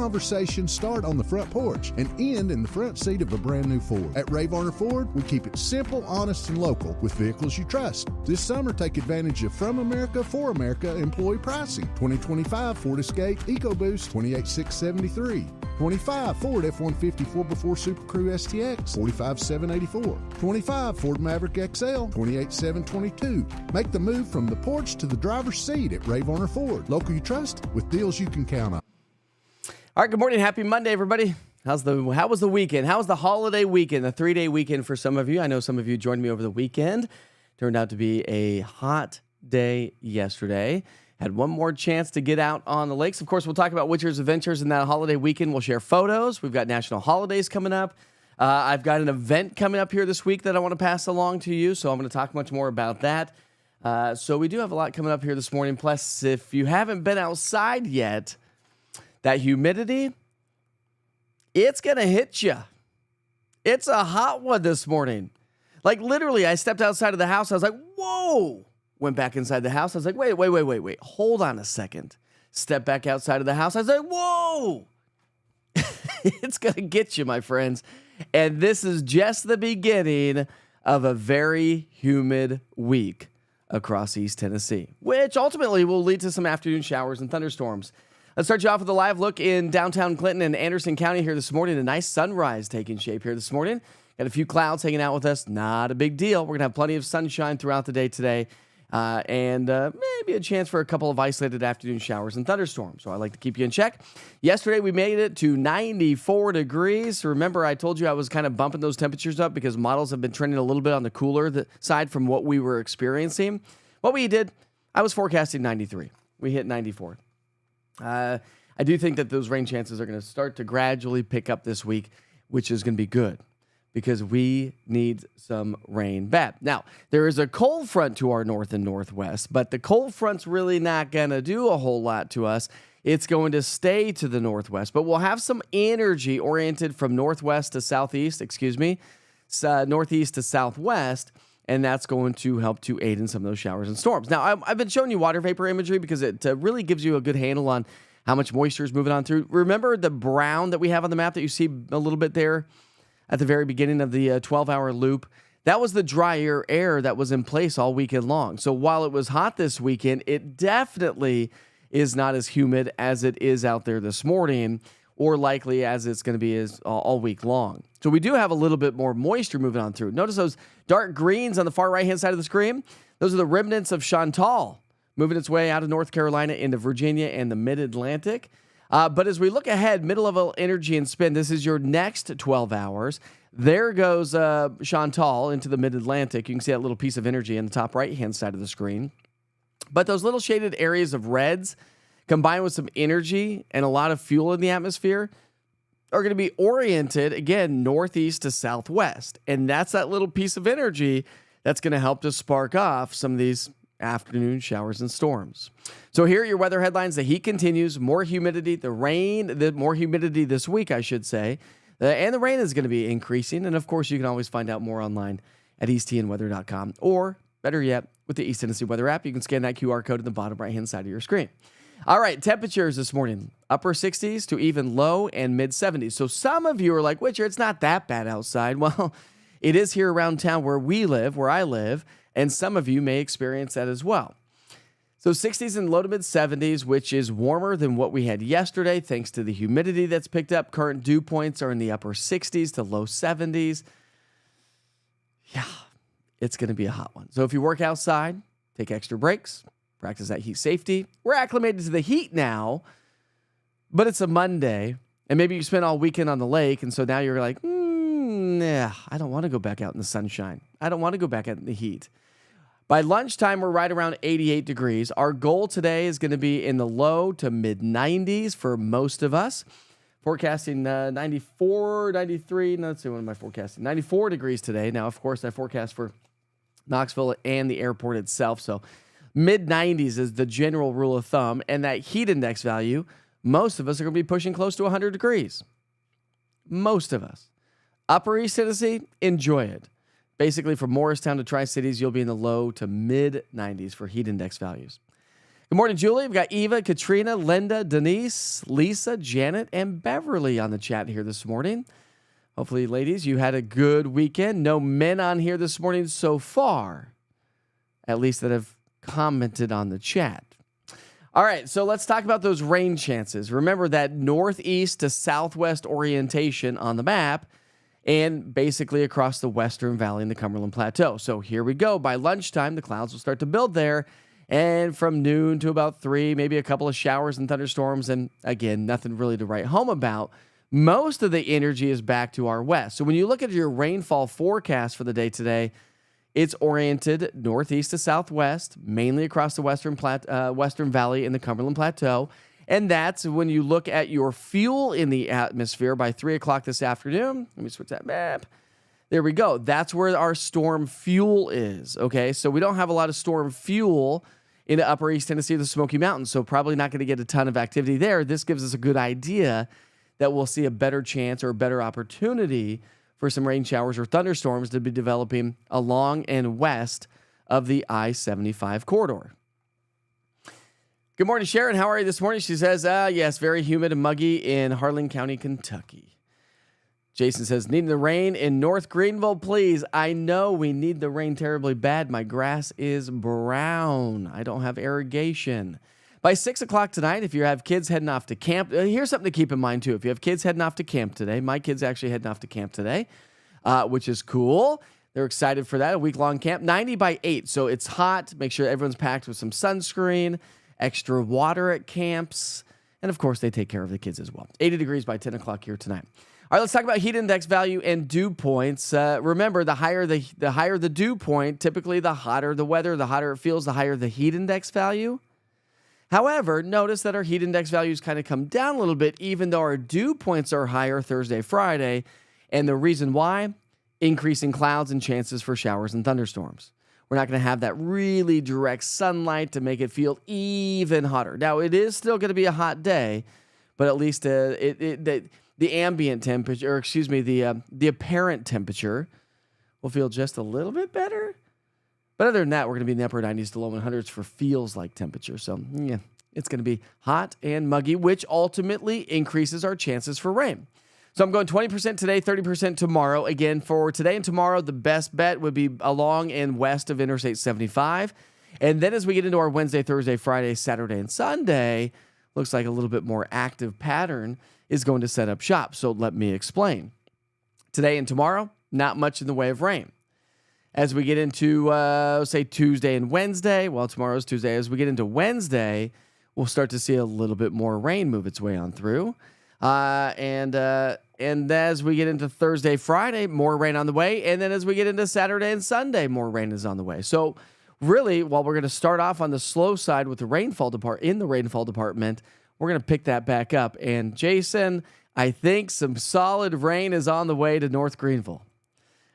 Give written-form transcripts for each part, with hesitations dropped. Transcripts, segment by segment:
conversations start on the front porch and end in the front seat of a brand new Ford. At Ray Varner Ford, we keep it simple, honest, and local with vehicles you trust. This summer, take advantage of From America for America employee pricing. 2025 Ford Escape EcoBoost, $28,673. 25 Ford F-150 4x4 Super Crew STX, $45,784. 25 Ford Maverick XL, $28,722. Make the move from the porch to the driver's seat at Ray Varner Ford. Local you trust with deals you can count on. All right, good morning. Happy Monday, everybody. How was the weekend? How was the holiday weekend, the 3-day weekend for some of you? I know some of you joined me over the weekend. Turned out to be a hot day yesterday. Had one more chance to get out on the lakes. Of course, we'll talk about Witcher's adventures in that holiday weekend. We'll share photos. We've got national holidays coming up. I've got an event coming up here this week that I want to pass along to you, so I'm going to talk much more about that. So we do have a lot coming up here this morning. Plus, if you haven't been outside yet, that humidity, it's going to hit you. It's a hot one this morning. Like, literally, I stepped outside of the house. I was like, whoa. Went back inside the house. I was like, wait. Hold on a second. Step back outside of the house. I was like, whoa. It's going to get you, my friends. And this is just the beginning of a very humid week across East Tennessee, which ultimately will lead to some afternoon showers and thunderstorms. Let's start you off with a live look in downtown Clinton and Anderson County here this morning. A nice sunrise taking shape here this morning. Got a few clouds hanging out with us. Not a big deal. We're going to have plenty of sunshine throughout the day today. And maybe a chance for a couple of isolated afternoon showers and thunderstorms. So I like to keep you in check. Yesterday, we made it to 94 degrees. Remember, I told you I was kind of bumping those temperatures up because models have been trending a little bit on the cooler side from what we were experiencing. What we did, I was forecasting 93. We hit 94. I do think that those rain chances are going to start to gradually pick up this week, which is going to be good, because we need some rain bad. Now, there is a cold front to our north and northwest, but the cold front's really not going to do a whole lot to us. It's going to stay to the northwest, but we'll have some energy oriented from northeast to southwest, and that's going to help to aid in some of those showers and storms. Now, I've been showing you water vapor imagery because it really gives you a good handle on how much moisture is moving on through. Remember the brown that we have on the map that you see a little bit there? At the very beginning of the 12-hour loop, that was the drier air that was in place all weekend long. So while it was hot this weekend, it definitely is not as humid as it is out there this morning, or likely as it's going to be all week long. So we do have a little bit more moisture moving on through. Notice those dark greens on the far right-hand side of the screen? Those are the remnants of Chantal moving its way out of North Carolina into Virginia and the mid-Atlantic. But as we look ahead, mid-level energy and spin, this is your next 12 hours. There goes Chantal into the mid-Atlantic. You can see that little piece of energy on the top right-hand side of the screen. But those little shaded areas of reds, combined with some energy and a lot of fuel in the atmosphere, are going to be oriented, again, northeast to southwest. And that's that little piece of energy that's going to help to spark off some of these afternoon showers and storms. So here are your weather headlines. The heat continues, more humidity, more humidity this week, I should say. And the rain is going to be increasing. And of course, you can always find out more online at easttnweather.com, or better yet, with the East Tennessee Weather app. You can scan that QR code in the bottom right-hand side of your screen. All right, temperatures this morning, upper 60s to even low and mid 70s. So some of you are like, Witcher, it's not that bad outside. Well, it is here around town where I live, and some of you may experience that as well. So 60s and low to mid 70s, which is warmer than what we had yesterday, thanks to the humidity that's picked up. Current dew points are in the upper 60s to low 70s. Yeah, it's going to be a hot one. So if you work outside, take extra breaks, practice that heat safety. We're acclimated to the heat now, but it's a Monday, and maybe you spent all weekend on the lake, and so now you're like, I don't want to go back out in the sunshine. I don't want to go back out in the heat. By lunchtime, we're right around 88 degrees. Our goal today is going to be in the low to mid 90s for most of us. Forecasting 94, 93. No, let's see, what am I forecasting? 94 degrees today. Now, of course, I forecast for Knoxville and the airport itself. So mid 90s is the general rule of thumb. And that heat index value, most of us are going to be pushing close to 100 degrees. Most of us. Upper East Tennessee, enjoy it. Basically, from Morristown to Tri-Cities, you'll be in the low to mid 90s for heat index values. Good morning, Julie. We've got Eva, Katrina, Linda, Denise, Lisa, Janet, and Beverly on the chat here this morning. Hopefully, ladies, you had a good weekend. No men on here this morning so far, at least that have commented on the chat. All right, so let's talk about those rain chances. Remember that northeast to southwest orientation on the map and basically across the Western Valley and the Cumberland Plateau. So here we go. By lunchtime, the clouds will start to build there. And from noon to about 3, maybe a couple of showers and thunderstorms. And again, nothing really to write home about. Most of the energy is back to our west. So when you look at your rainfall forecast for the day today, it's oriented northeast to southwest, mainly across the Western Valley and the Cumberland Plateau. And that's when you look at your fuel in the atmosphere by 3 o'clock this afternoon. Let me switch that map. There we go. That's where our storm fuel is, okay? So we don't have a lot of storm fuel in the upper East Tennessee or the Smoky Mountains, so probably not going to get a ton of activity there. This gives us a good idea that we'll see a better chance or a better opportunity for some rain showers or thunderstorms to be developing along and west of the I-75 corridor. Good morning, Sharon. How are you this morning? She says, yes, very humid and muggy in Harlan County, Kentucky. Jason says, needing the rain in North Greenville, please. I know we need the rain terribly bad. My grass is brown. I don't have irrigation. By 6 o'clock tonight, if you have kids heading off to camp, here's something to keep in mind, too. If you have kids heading off to camp today, my kids actually heading off to camp today, which is cool. They're excited for that, a week-long camp. 90 by 8, so it's hot. Make sure everyone's packed with some sunscreen, extra water at camps, and, of course, they take care of the kids as well. 80 degrees by 10 o'clock here tonight. All right, let's talk about heat index value and dew points. Remember, the higher the dew point, typically the hotter the weather, the hotter it feels, the higher the heat index value. However, notice that our heat index values kind of come down a little bit, even though our dew points are higher Thursday, Friday. And the reason why? Increasing clouds and chances for showers and thunderstorms. We're not going to have that really direct sunlight to make it feel even hotter. Now, it is still going to be a hot day, but at least the ambient temperature, or excuse me, the apparent temperature will feel just a little bit better. But other than that, we're going to be in the upper 90s to low 100s for feels like temperature. So, yeah, it's going to be hot and muggy, which ultimately increases our chances for rain. So I'm going 20% today, 30% tomorrow. Again, for today and tomorrow, the best bet would be along and west of Interstate 75. And then as we get into our Wednesday, Thursday, Friday, Saturday, and Sunday, looks like a little bit more active pattern is going to set up shop. So let me explain. Today and tomorrow, not much in the way of rain. As we get into, say, Tuesday and Wednesday, well, tomorrow's Tuesday. As we get into Wednesday, we'll start to see a little bit more rain move its way on through. And as we get into Thursday, Friday, more rain on the way. And then as we get into Saturday and Sunday, more rain is on the way. So really, while we're going to start off on the slow side with the rainfall department, we're going to pick that back up. And Jason, I think some solid rain is on the way to North Greenville.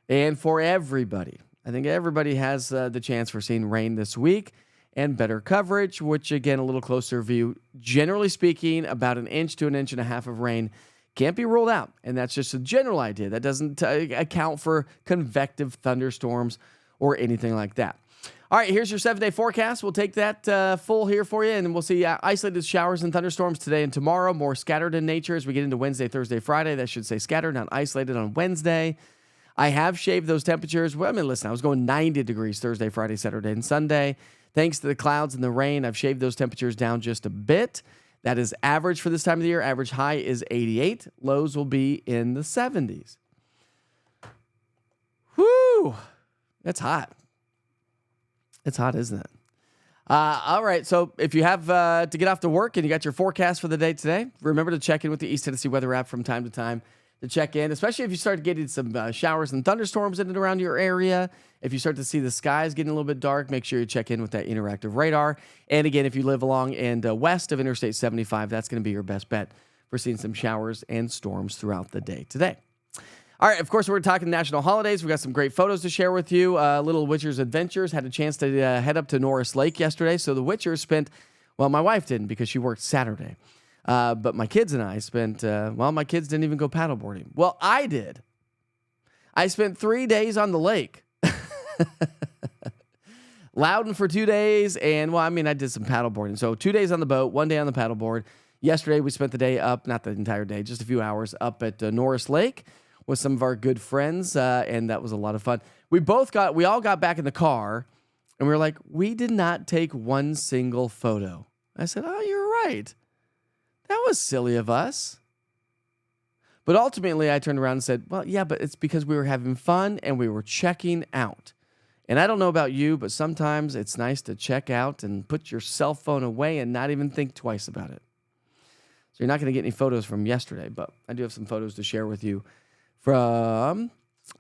And for everybody, I think everybody has the chance for seeing rain this week and better coverage, which, again, a little closer view. Generally speaking, about 1 inch to 1.5 inches of rain can't be ruled out. And that's just a general idea. That doesn't account for convective thunderstorms or anything like that. All right, here's your 7-day forecast. We'll take that full here for you, and we'll see isolated showers and thunderstorms today and tomorrow, more scattered in nature as we get into Wednesday, Thursday, Friday. That should say scattered, not isolated on Wednesday. I have shaved those temperatures. Well, I mean, listen, I was going 90 degrees Thursday, Friday, Saturday, and Sunday. Thanks to the clouds and the rain, I've shaved those temperatures down just a bit. That is average for this time of the year. Average high is 88. Lows will be in the 70s. Whew, that's hot. It's hot, isn't it? All right, so if you have to get off to work and you got your forecast for the day today, remember to check in with the East Tennessee Weather app from time to time to check in, especially if you start getting some showers and thunderstorms in and around your area. If you start to see the skies getting a little bit dark, make sure you check in with that interactive radar. And again, if you live along and west of Interstate 75, that's going to be your best bet for seeing some showers and storms throughout the day today. All right, of course, we're talking national holidays. We got some great photos to share with you. Little Witcher's Adventures had a chance to head up to Norris Lake yesterday. So the Witchers spent, well, my wife didn't because she worked Saturday. But my kids and I spent, my kids didn't even go paddleboarding. Well, I did. I spent 3 days on the lake. Loudon for 2 days. And, well, I mean, I did some paddleboarding. So 2 days on the boat, 1 day on the paddleboard. Yesterday, we spent the day up, not the entire day, just a few hours up at Norris Lake with some of our good friends. And that was a lot of fun. We all got back in the car and we were like, we did not take one single photo. I said, oh, you're right. That was silly of us. But ultimately, I turned around and said, well, yeah, but it's because we were having fun and we were checking out. And I don't know about you, but sometimes it's nice to check out and put your cell phone away and not even think twice about it. So you're not going to get any photos from yesterday, but I do have some photos to share with you from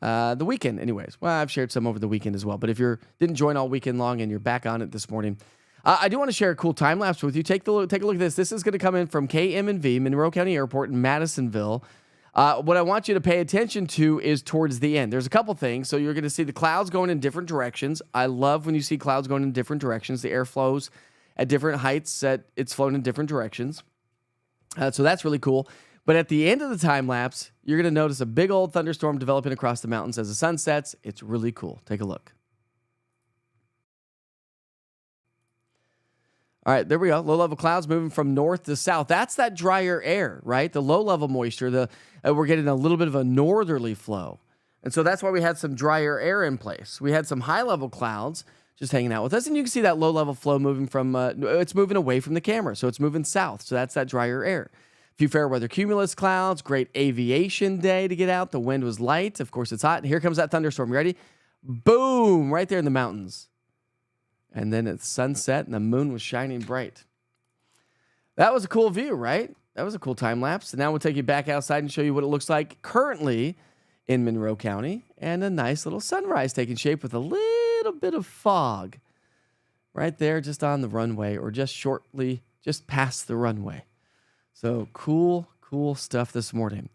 the weekend anyways. Well, I've shared some over the weekend as well. But if you didn't join all weekend long and you're back on it this morning, I do want to share a cool time lapse with you. Take a look at this. This is going to come in from KM&V, Monroe County Airport in Madisonville. What I want you to pay attention to is towards the end. There's a couple things. So you're going to see the clouds going in different directions. I love when you see clouds going in different directions. The air flows at different heights. It's flown in different directions. So that's really cool. But at the end of the time lapse, you're going to notice a big old thunderstorm developing across the mountains as the sun sets. It's really cool. Take a look. All right, there we go. Low-level clouds moving from north to south. That's that drier air, right? The low-level moisture. We're getting a little bit of a northerly flow. And so that's why we had some drier air in place. We had some high-level clouds just hanging out with us. And you can see that low-level flow moving from, it's moving away from the camera. So it's moving south. So that's that drier air. A few fair weather cumulus clouds. Great aviation day to get out. The wind was light. Of course, it's hot. And here comes that thunderstorm. You ready? Boom! Right there in the mountains. And then it's sunset and the moon was shining bright. That was a cool view, right? That was a cool time lapse. And now we'll take you back outside and show you what it looks like currently in Monroe County. And a nice little sunrise taking shape with a little bit of fog right there just on the runway or just past the runway. So cool stuff this morning.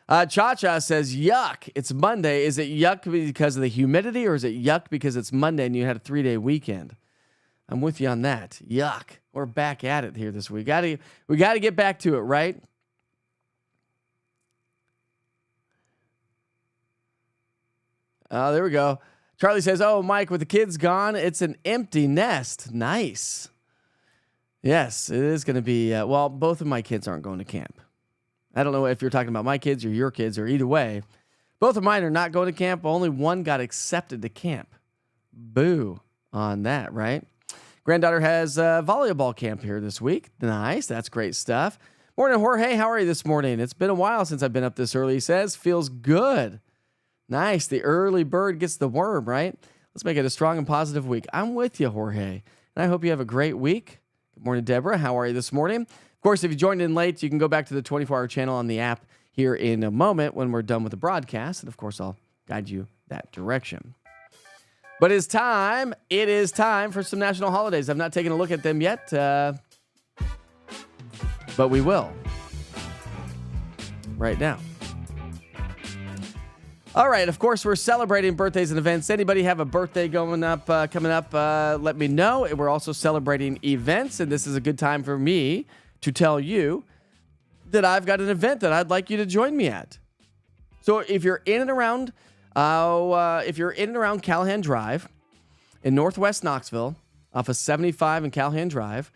Cha-Cha says, yuck, it's Monday. Is it yuck because of the humidity or is it yuck because it's Monday and you had a 3-day weekend? I'm with you on that. Yuck. We're back at it here this week. We got to get back to it, right? There we go. Charlie says, oh, Mike, with the kids gone, it's an empty nest. Nice. Yes, it is going to be. Well, both of my kids aren't going to camp. I don't know if you're talking about my kids or your kids or either way. Both of mine are not going to camp. Only one got accepted to camp. Boo on that, right? Granddaughter has volleyball camp here this week. Nice. That's great stuff. Morning, Jorge. How are you this morning? It's been a while since I've been up this early, he says. Feels good. Nice. The early bird gets the worm, right? Let's make it a strong and positive week. I'm with you, Jorge. And I hope you have a great week. Good morning, Deborah. How are you this morning? Of course, if you joined in late, you can go back to the 24-hour channel on the app here in a moment when we're done with the broadcast. And, of course, I'll guide you that direction. But it's time. It is time for some national holidays. I've not taken a look at them yet, but we will right now. All right, of course, we're celebrating birthdays and events. Anybody have a birthday coming up, let me know. We're also celebrating events, and this is a good time for me to tell you that I've got an event that I'd like you to join me at. So if you're in and around Callahan Drive in Northwest Knoxville, off of 75 and Callahan Drive,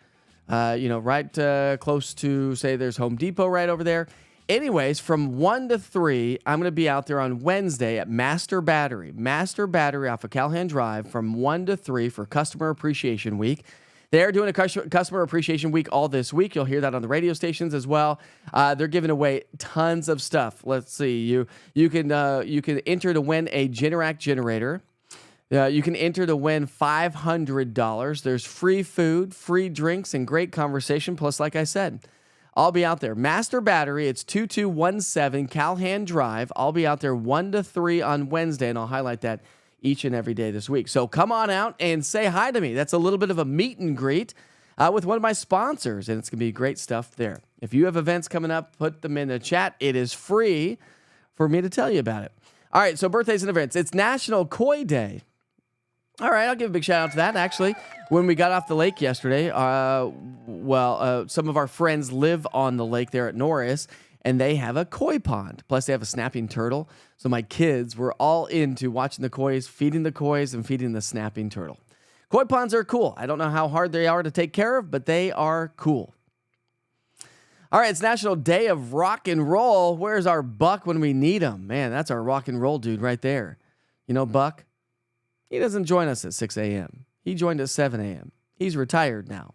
right close to, say, there's Home Depot right over there. Anyways, from 1 to 3, I'm going to be out there on Wednesday at Master Battery off of Callahan Drive from 1 to 3 for Customer Appreciation Week. They're doing a Customer Appreciation Week all this week. You'll hear that on the radio stations as well. They're giving away tons of stuff. Let's see. You can enter to win a Generac generator. You can enter to win $500. There's free food, free drinks, and great conversation. Plus, like I said, I'll be out there. Master Battery, it's 2217 Callahan Drive. I'll be out there 1 to 3 on Wednesday, and I'll highlight that each and every day this week. So come on out and say hi to me. That's a little bit of a meet and greet with one of my sponsors, and it's going to be great stuff there. If you have events coming up, put them in the chat. It is free for me to tell you about it. All right, so birthdays and events. It's National Koi Day. All right, I'll give a big shout out to that. Actually, when we got off the lake yesterday, some of our friends live on the lake there at Norris, and they have a koi pond. Plus, they have a snapping turtle. So my kids were all into watching the kois, feeding the snapping turtle. Koi ponds are cool. I don't know how hard they are to take care of, but they are cool. All right, it's National Day of Rock and Roll. Where's our Buck when we need him? Man, that's our rock and roll dude right there. You know, Buck, he doesn't join us at 6 a.m. He joined at 7 a.m. He's retired now.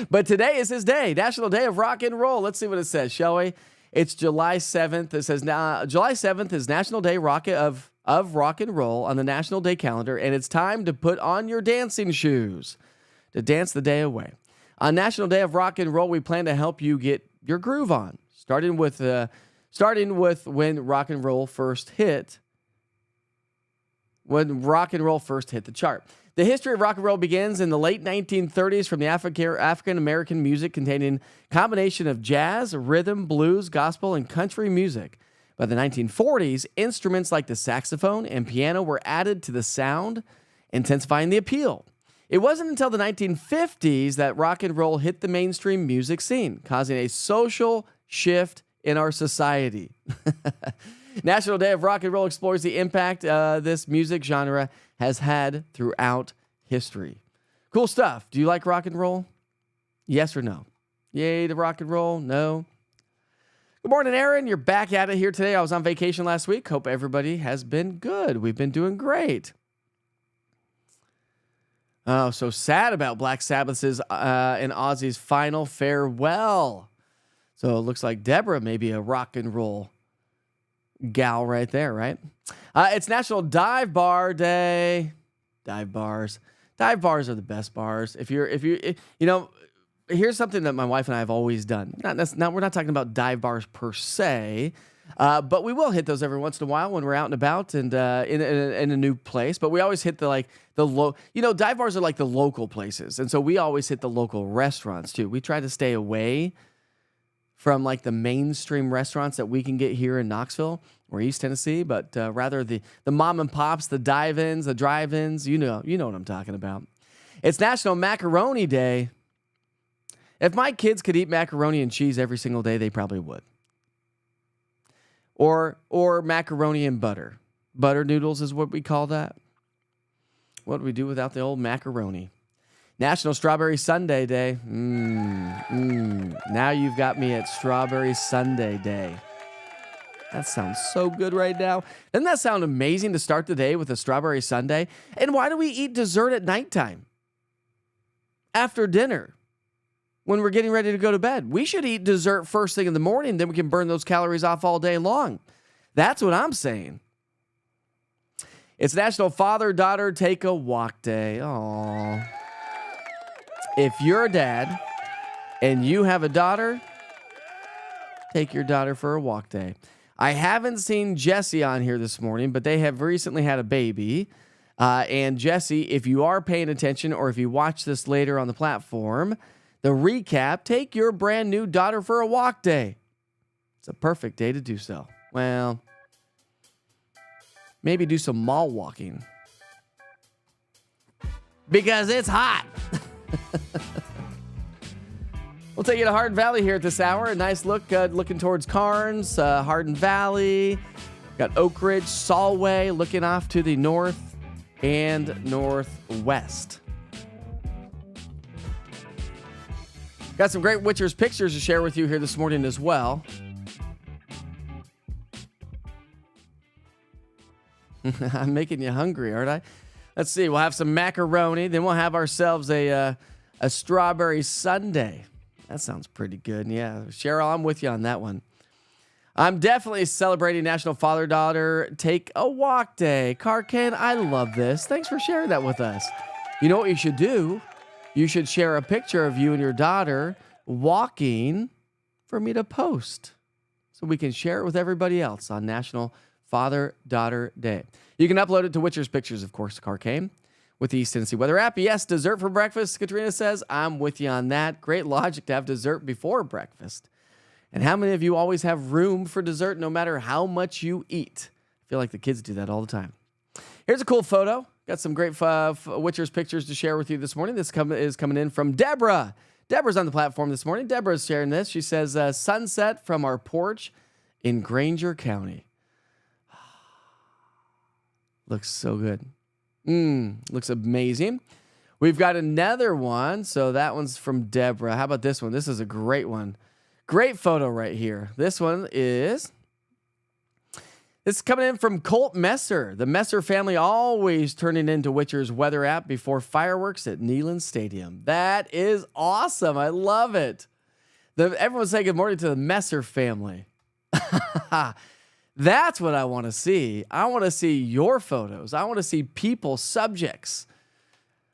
But today is his day, National Day of Rock and Roll. Let's see what it says, shall we? It's July 7th. It says now July 7th is National Day of Rock and Roll on the National Day calendar, and it's time to put on your dancing shoes to dance the day away. On National Day of Rock and Roll, we plan to help you get your groove on, starting with when rock and roll first hit. When rock and roll first hit the chart. The history of rock and roll begins in the late 1930s from the African-American music containing a combination of jazz, rhythm, blues, gospel, and country music. By the 1940s, instruments like the saxophone and piano were added to the sound, intensifying the appeal. It wasn't until the 1950s that rock and roll hit the mainstream music scene, causing a social shift in our society. National Day of Rock and Roll explores the impact this music genre has had throughout history. Cool stuff. Do you like rock and roll? Yes or no? Yay to rock and roll? No? Good morning, Aaron. You're back at it here today. I was on vacation last week. Hope everybody has been good. We've been doing great. Oh, so sad about Black Sabbath's and Ozzy's final farewell. So it looks like Deborah may be a rock and roll gal right there, right? It's National Dive Bar Day. Dive bars are the best bars. If you know, here's something that my wife and I have always done. We're not talking about dive bars per se, but we will hit those every once in a while when we're out and about and in a new place. But we always hit dive bars are like the local places, and so we always hit the local restaurants too. We try to stay away from like the mainstream restaurants that we can get here in Knoxville or East Tennessee, but rather the mom and pops, the dive-ins, the drive-ins. You know what I'm talking about. It's National Macaroni Day. If my kids could eat macaroni and cheese every single day, they probably would. Or macaroni and butter. Butter noodles is what we call that. What do we do without the old macaroni? National Strawberry Sundae Day. Now you've got me at Strawberry Sundae Day. That sounds so good right now. Doesn't that sound amazing to start the day with a strawberry sundae? And why do we eat dessert at nighttime? After dinner, when we're getting ready to go to bed. We should eat dessert first thing in the morning, then we can burn those calories off all day long. That's what I'm saying. It's National Father-Daughter Take a Walk Day. Aww. If you're a dad and you have a daughter, take your daughter for a walk day. I haven't seen Jesse on here this morning, but they have recently had a baby. And Jesse, if you are paying attention or if you watch this later on the platform, the recap, take your brand new daughter for a walk day. It's a perfect day to do so. Well, maybe do some mall walking. Because it's hot. We'll take you to Hardin Valley here at this hour. A nice look, looking towards Carnes, Hardin Valley. Got Oak Ridge, Solway, looking off to the north and northwest. Got some great Witcher's pictures to share with you here this morning as well. I'm making you hungry, aren't I? Let's see. We'll have some macaroni. Then we'll have ourselves a strawberry sundae. That sounds pretty good. Yeah, Cheryl, I'm with you on that one. I'm definitely celebrating National Father-Daughter Take a Walk Day. Carcan, I love this. Thanks for sharing that with us. You know what you should do? You should share a picture of you and your daughter walking for me to post so we can share it with everybody else on National Father-Daughter Day. You can upload it to Witcher's Pictures, of course, Carcane, with the East Tennessee Weather app. Yes, dessert for breakfast, Katrina says. I'm with you on that. Great logic to have dessert before breakfast. And how many of you always have room for dessert no matter how much you eat? I feel like the kids do that all the time. Here's a cool photo. Got some great Witcher's Pictures to share with you this morning. This is coming in from Deborah. Deborah's on the platform this morning. Deborah's sharing this. She says, sunset from our porch in Granger County. Looks so good. Looks amazing. We've got another one. So that one's from Deborah. How about this one? This is a great one. Great photo right here. This one is coming in from Colt Messer. The Messer family always turning into Witcher's weather app before fireworks at Neyland Stadium. That is awesome. I love it. Everyone say good morning to the Messer family. That's what I want to see. I want to see your photos. I want to see people's subjects.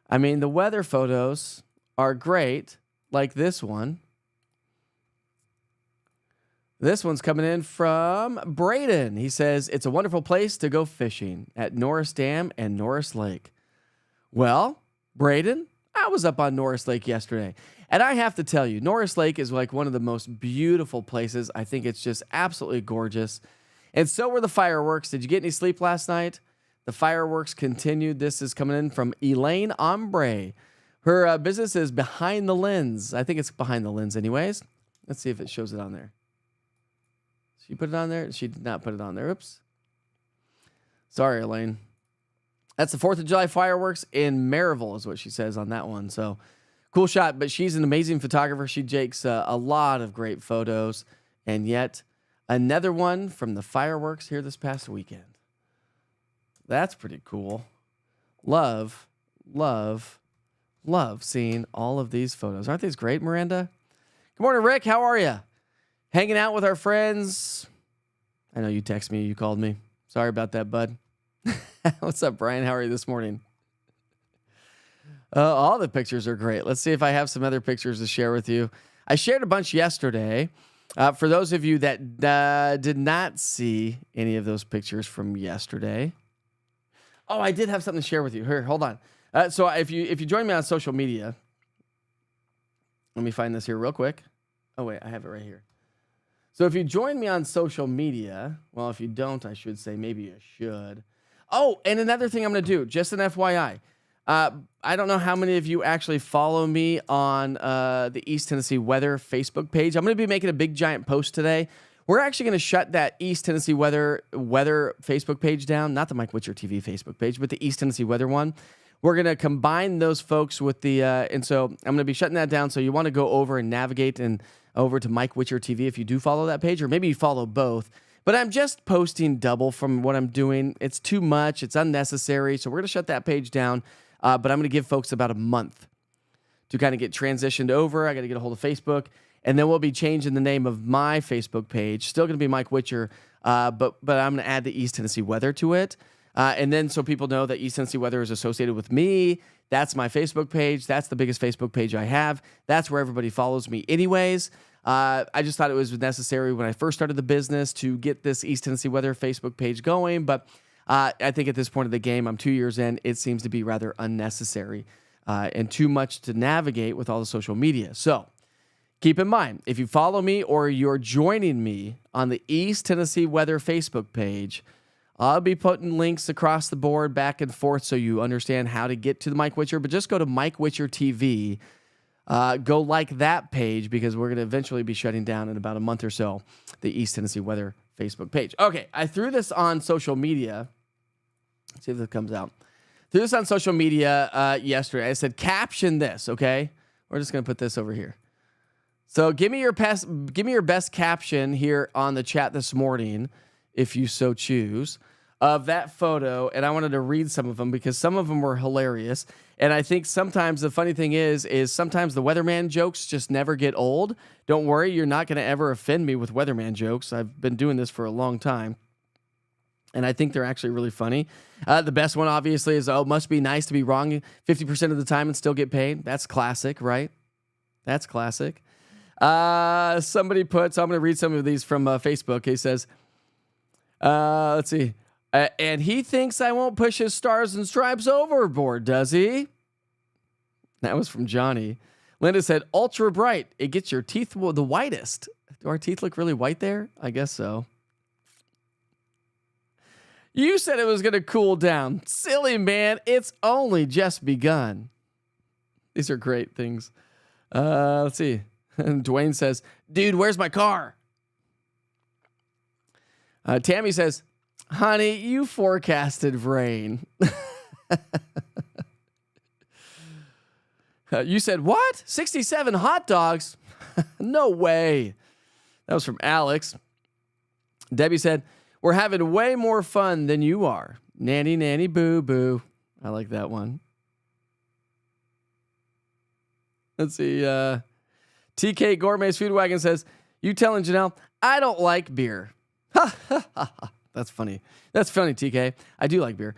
I mean, the weather photos are great, like this one. This one's coming in from Braden. He says, it's a wonderful place to go fishing at Norris Dam and Norris Lake. Well, Braden, I was up on Norris Lake yesterday. And I have to tell you, Norris Lake is like one of the most beautiful places. I think it's just absolutely gorgeous. And so were the fireworks. Did you get any sleep last night? The fireworks continued. This is coming in from Elaine Ombre. Her business is Behind the Lens. I think it's Behind the Lens anyways. Let's see if it shows it on there. She put it on there? She did not put it on there. Oops. Sorry, Elaine. That's the 4th of July fireworks in Maryville is what she says on that one. So cool shot, but she's an amazing photographer. She takes a lot of great photos. And yet another one from the fireworks here this past weekend. That's pretty cool. Love seeing all of these photos. Aren't these great, Miranda? Good morning, Rick. How are you? Hanging out with our friends. I know you text me. You called me. Sorry about that, bud. What's up, Brian? How are you this morning? All the pictures are great. Let's see if I have some other pictures to share with you. I shared a bunch yesterday. For those of you that did not see any of those pictures from yesterday. Oh, I did have something to share with you. Here, hold on. So if you join me on social media, let me find this here real quick. Oh, wait, I have it right here. So if you join me on social media, well, if you don't, I should say maybe you should. Oh, and another thing I'm going to do, just an FYI. I don't know how many of you actually follow me on the East Tennessee Weather Facebook page. I'm going to be making a big giant post today. We're actually going to shut that East Tennessee Weather Facebook page down, not the Mike Witcher TV Facebook page, but the East Tennessee Weather one. We're going to combine those folks with the, and so I'm going to be shutting that down. So you want to go over and navigate and over to Mike Witcher TV if you do follow that page, or maybe you follow both. But I'm just posting double from what I'm doing. It's too much. It's unnecessary. So we're going to shut that page down. But I'm going to give folks about a month to kind of get transitioned over. I got to get a hold of Facebook. And then we'll be changing the name of my Facebook page. Still going to be Mike Witcher, but I'm going to add the East Tennessee Weather to it. And then so people know that East Tennessee Weather is associated with me. That's my Facebook page. That's the biggest Facebook page I have. That's where everybody follows me anyways. I just thought it was necessary when I first started the business to get this East Tennessee Weather Facebook page going. But I think at this point of the game, I'm 2 years in, it seems to be rather unnecessary and too much to navigate with all the social media. So keep in mind, if you follow me or you're joining me on the East Tennessee Weather Facebook page, I'll be putting links across the board back and forth so you understand how to get to the Mike Witcher. But just go to Mike Witcher TV. Go like that page because we're going to eventually be shutting down in about a month or so the East Tennessee Weather Facebook page. Okay, I threw this on social media. Let's see if it comes out. Threw this on social media yesterday. I said, caption this, okay? We're just going to put this over here. So give me your best caption here on the chat this morning, if you so choose, of that photo. And I wanted to read some of them because some of them were hilarious. And I think sometimes the funny thing is sometimes the weatherman jokes just never get old. Don't worry, you're not going to ever offend me with weatherman jokes. I've been doing this for a long time. And I think they're actually really funny. The best one, obviously, is, it must be nice to be wrong 50% of the time and still get paid. That's classic, right? That's classic. Somebody puts, I'm going to read some of these from Facebook. He says, let's see. And he thinks I won't push his stars and stripes overboard, does he? That was from Johnny. Linda said, ultra bright. It gets your teeth the whitest. Do our teeth look really white there? I guess so. You said it was going to cool down. Silly, man. It's only just begun. These are great things. Let's see. And Dwayne says, dude, where's my car? Tammy says, honey, you forecasted rain. You said, what? 67 hot dogs? No way. That was from Alex. Debbie said, we're having way more fun than you are. Nanny, nanny, boo, boo. I like that one. Let's see. TK Gourmet's Food Wagon says, you telling Janelle, I don't like beer. That's funny. That's funny, TK. I do like beer.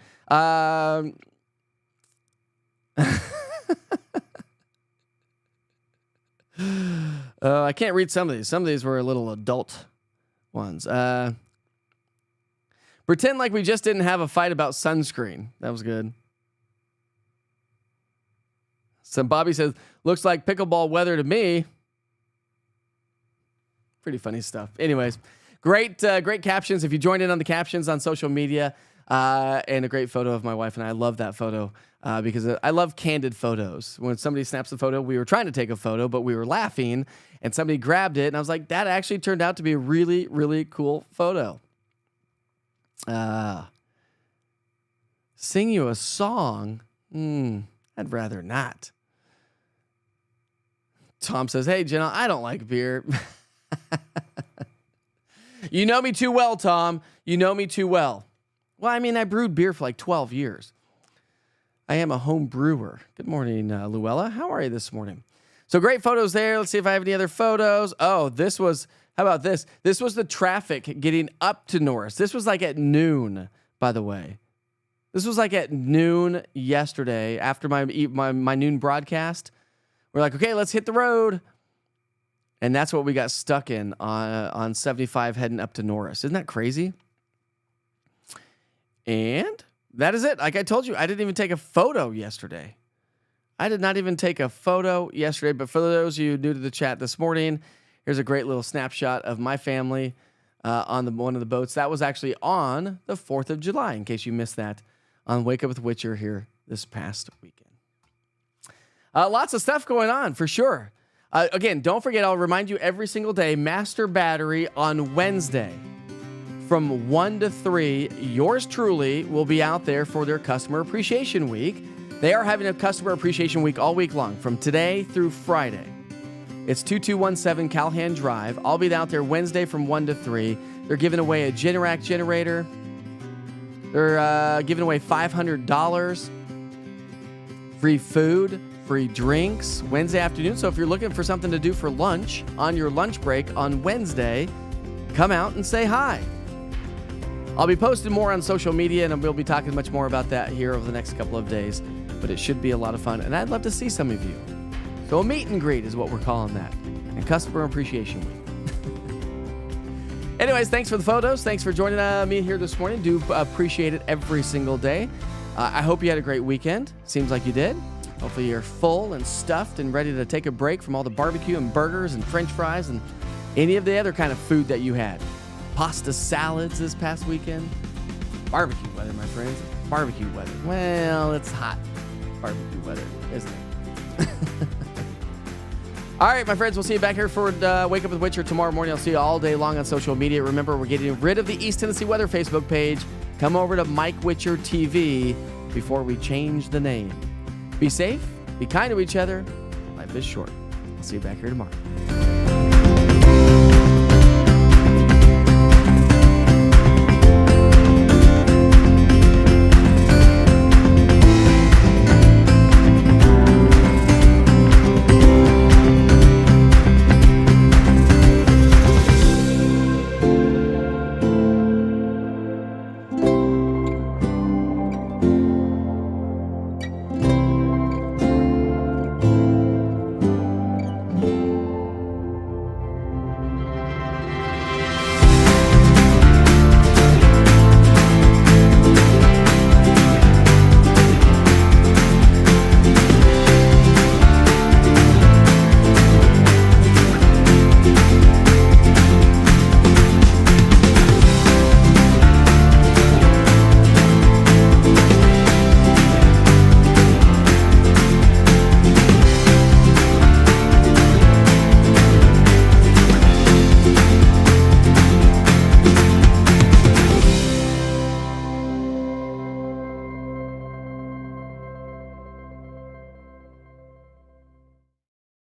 I can't read some of these. Some of these were a little adult ones. Pretend like we just didn't have a fight about sunscreen. That was good. So Bobby says, looks like pickleball weather to me. Pretty funny stuff. Anyways, great captions. If you joined in on the captions on social media, and a great photo of my wife and I love that photo because I love candid photos. When somebody snaps a photo, we were trying to take a photo, but we were laughing, and somebody grabbed it, and I was like, that actually turned out to be a really, really cool photo. Sing you a song? I'd rather not. Tom says, hey, Jenna, I don't like beer. You know me too well, Tom. You know me too well. Well, I mean, I brewed beer for like 12 years. I am a home brewer. Good morning, Luella. How are you this morning? So great photos there. Let's see if I have any other photos. Oh, how about this? This was the traffic getting up to Norris. This was like at noon, by the way. This was like at noon yesterday after my noon broadcast. We're like, okay, let's hit the road. And that's what we got stuck in on 75 heading up to Norris. Isn't that crazy? And that is it. Like I told you, I didn't even take a photo yesterday. I did not even take a photo yesterday. But for those of you new to the chat this morning, here's a great little snapshot of my family on one of the boats. That was actually on the 4th of July, in case you missed that, on Wake Up with Witcher here this past weekend. Lots of stuff going on, for sure. Again, don't forget, I'll remind you every single day, Master Battery on Wednesday. From 1 to 3, yours truly will be out there for their Customer Appreciation Week. They are having a Customer Appreciation Week all week long, from today through Friday. It's 2217 Calhan Drive. I'll be out there Wednesday from 1 to 3. They're giving away a Generac generator. They're giving away $500. Free food, free drinks, Wednesday afternoon. So if you're looking for something to do for lunch, on your lunch break on Wednesday, come out and say hi. I'll be posting more on social media, and we'll be talking much more about that here over the next couple of days. But it should be a lot of fun, and I'd love to see some of you. So a meet and greet is what we're calling that, and Customer Appreciation Week. Anyways, thanks for the photos. Thanks for joining me here this morning. Do appreciate it every single day. I hope you had a great weekend. Seems like you did. Hopefully you're full and stuffed and ready to take a break from all the barbecue and burgers and French fries and any of the other kind of food that you had. Pasta salads this past weekend. Barbecue weather, my friends. Barbecue weather. Well, it's hot barbecue weather, isn't it? All right, my friends, we'll see you back here for Wake Up with Witcher tomorrow morning. I'll see you all day long on social media. Remember, we're getting rid of the East Tennessee Weather Facebook page. Come over to Mike Witcher TV before we change the name. Be safe, be kind to each other. Life is short. I'll see you back here tomorrow.